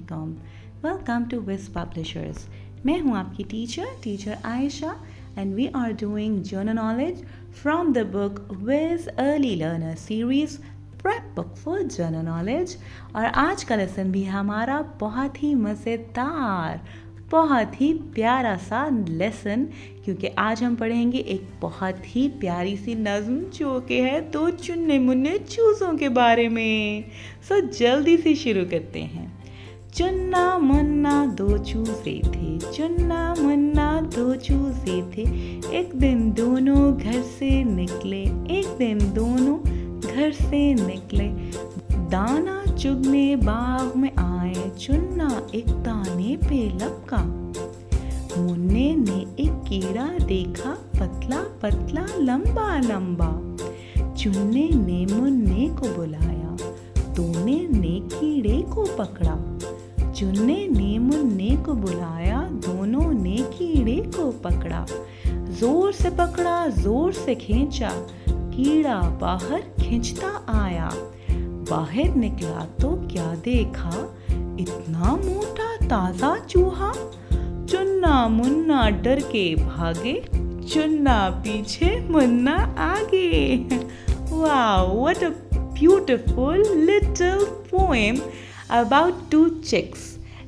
अस्सलामुअलैकुम। Welcome to Wiz publishers. मैं हूँ आपकी teacher Ayesha and we are doing general knowledge from the book Wiz early learner series prep book for general knowledge. और आज का lesson भी हमारा बहुत ही मज़ेदार, बहुत ही प्यारा सा लेसन, क्योंकि आज हम पढ़ेंगे एक बहुत ही प्यारी सी नज़्म जो कि है दो चुन्ने मुन्ने चूज़ों के बारे में। सो जल्दी से शुरू करते हैं। चुन्ना मुन्ना दो चूज़े थे, चुन्ना मुन्ना दो चूज़े थे, एक दिन दोनों घर से निकले, एक दिन दोनों घर से निकले, दाना चुगने बाग में आए, चुन्ना एक दाने पे लपका। मुन्ने ने एक कीड़ा देखा, पतला पतला लंबा लंबा, चुन्ने ने मुन्ने को बुलाया, दोनों ने कीड़े को पकड़ा। चुन्ने ने मुन्ने को बुलाया, दोनों ने कीड़े को पकड़ा, जोर से पकड़ा जोर से खींचा, कीड़ा बाहर खींचता आया। बाहर निकला तो क्या देखा, इतना मोटा ताजा चूहा। चुन्ना मुन्ना डर के भागे, चुन्ना पीछे मुन्ना आगे। Wow, what a beautiful little poem about two chicks,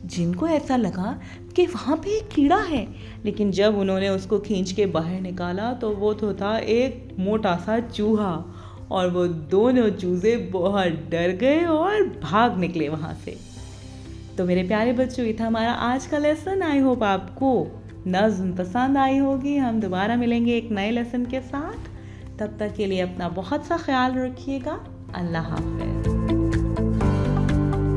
जिनको ऐसा लगा कि वहाँ पे एक कीड़ा है, लेकिन जब उन्होंने उसको खींच के बाहर निकाला तो वो तो था एक मोटा सा चूहा, और वो दोनों चूज़े बहुत डर गए और भाग निकले वहाँ से। तो मेरे प्यारे बच्चों, ये था हमारा आज का लेसन। आई होप आपको नज़्म पसंद आई होगी। हम दोबारा मिलेंगे एक नए लेसन के साथ। तब तक के लिए अपना बहुत सा ख्याल रखिएगा। अल्लाह हाफ़िज़।